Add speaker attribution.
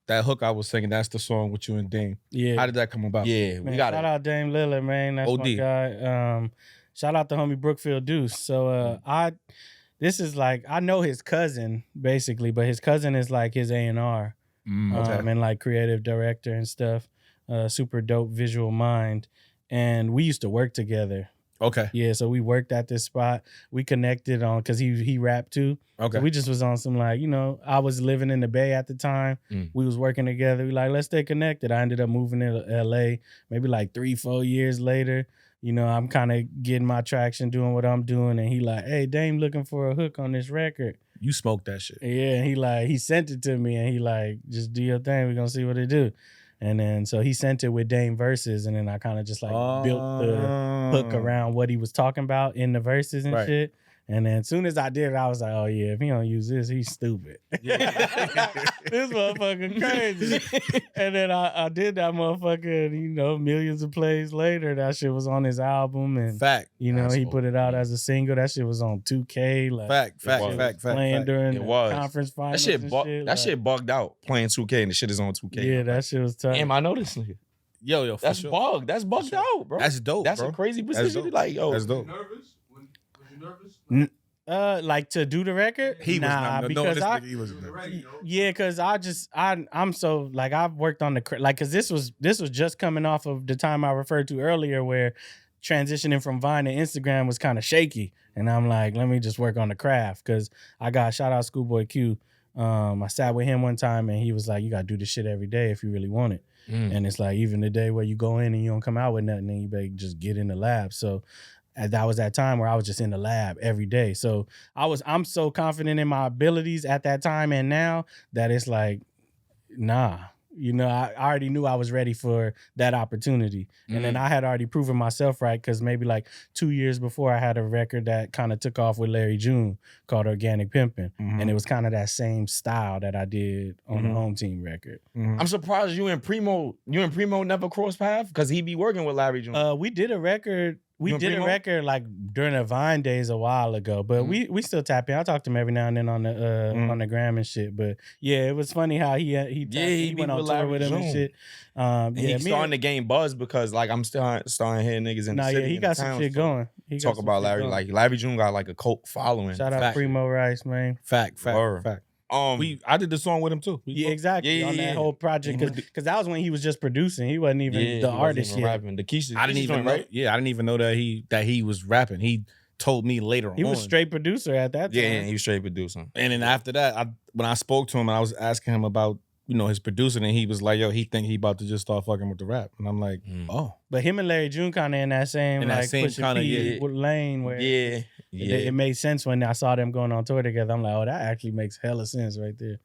Speaker 1: that hook I was singing, that's the song with you and Dame.
Speaker 2: Yeah.
Speaker 1: How did that come about?
Speaker 3: Yeah,
Speaker 2: Man,
Speaker 3: we got
Speaker 2: shout
Speaker 3: it.
Speaker 2: out Dame Lillard, man. That's
Speaker 1: OD.
Speaker 2: my guy. Shout out to homie Brookfield Deuce. So this is like, I know his cousin basically, but his cousin is like his A&R
Speaker 1: Okay.
Speaker 2: and like creative director and stuff. Super dope visual mind. And we used to work together.
Speaker 1: Okay.
Speaker 2: Yeah, so we worked at this spot. We connected on, because he rapped too.
Speaker 1: Okay.
Speaker 2: So we just was on some like, I was living in the Bay at the time. We was working together. We like, let's stay connected. I ended up moving to LA maybe like 3-4 years later. I'm kind of getting my traction, doing what I'm doing. And he like, hey, Dame looking for a hook on this record.
Speaker 1: You smoked that shit.
Speaker 2: Yeah, and he sent it to me and he like, just do your thing. We're going to see what it do. And then so he sent it with Dame verses, and then I kind of just like built the hook around what he was talking about in the verses and shit. And then as soon as I did it, I was like, oh yeah, if he don't use this, he's stupid. This motherfucker crazy. And then I did that motherfucker, millions of plays later, that shit was on his album. And
Speaker 1: Fact.
Speaker 2: he put it out as a single. That shit was on 2K. Like,
Speaker 1: Fact.
Speaker 2: Playing during the
Speaker 3: was.
Speaker 2: conference finals.
Speaker 3: That shit bugged out playing 2K, and the shit is on 2K.
Speaker 2: Yeah, that shit was tough.
Speaker 3: Damn, I know this nigga.
Speaker 1: Yo,
Speaker 3: That's
Speaker 1: sure.
Speaker 3: bugged. That's bugged out, bro.
Speaker 1: That's dope.
Speaker 3: That's
Speaker 1: bro.
Speaker 3: a crazy position. Like, yo,
Speaker 1: that's dope.
Speaker 4: Was you nervous?
Speaker 2: Like to do the record?
Speaker 1: He
Speaker 2: nah,
Speaker 1: was
Speaker 2: because
Speaker 1: not. He wasn't.
Speaker 2: Yeah, because I'm so like I've worked on because this was just coming off of the time I referred to earlier where transitioning from Vine to Instagram was kind of shaky, and I'm like, let me just work on the craft because I got shout out Schoolboy Q. I sat with him one time and he was like, you gotta do this shit every day if you really want it. And it's like even the day where you go in and you don't come out with nothing, then you better just get in the lab. So that was that time where I was just in the lab every day. So I'm so confident in my abilities at that time and now that it's like, nah. I already knew I was ready for that opportunity. And then I had already proven myself right because maybe like 2 years before I had a record that kind of took off with Larry June called Organic Pimpin'. And it was kind of that same style that I did on the Home Team record.
Speaker 3: I'm surprised you and Primo never crossed paths because he be working with Larry June.
Speaker 2: We did a record. We
Speaker 3: You and
Speaker 2: did a
Speaker 3: Primo?
Speaker 2: record like during the Vine days a while ago, but we still tap in. I talk to him every now and then on the gram and shit. But yeah, it was funny how he
Speaker 3: be
Speaker 2: went on
Speaker 3: with
Speaker 2: tour
Speaker 3: Larry
Speaker 2: with him and
Speaker 3: June.
Speaker 2: shit.
Speaker 3: And he's starting to gain buzz because like I'm still starting to hear niggas in the city.
Speaker 2: he
Speaker 3: and
Speaker 2: got
Speaker 3: the
Speaker 2: some
Speaker 3: town
Speaker 2: shit going. He got
Speaker 3: talk
Speaker 2: some
Speaker 3: about
Speaker 2: shit
Speaker 3: Larry.
Speaker 2: going.
Speaker 3: Like Larry June got like a cult following.
Speaker 2: Shout out Primo Rice, man.
Speaker 1: Fact.
Speaker 3: Word.
Speaker 1: I did the song with him too.
Speaker 2: Yeah, exactly.
Speaker 3: Yeah,
Speaker 2: on that whole project because that was when he was just producing. He wasn't even
Speaker 3: he
Speaker 2: the
Speaker 3: wasn't
Speaker 2: artist
Speaker 3: even
Speaker 2: yet.
Speaker 3: rapping. The Keisha,
Speaker 1: I didn't even
Speaker 3: joint,
Speaker 1: know.
Speaker 3: right?
Speaker 1: Yeah, I didn't even know that he was rapping. He told me later on.
Speaker 2: He was straight producer at that time.
Speaker 3: Yeah, he was straight producing.
Speaker 1: And then after that, when I spoke to him and I was asking him about his producing, and he was like, yo, he think he about to just start fucking with the rap. And I'm like, oh.
Speaker 2: But him and Larry June kind of in that same Pusha
Speaker 1: kinda,
Speaker 2: P lane where
Speaker 3: Yeah.
Speaker 2: it made sense when I saw them going on tour together. I'm like, oh, that actually makes hella sense right there.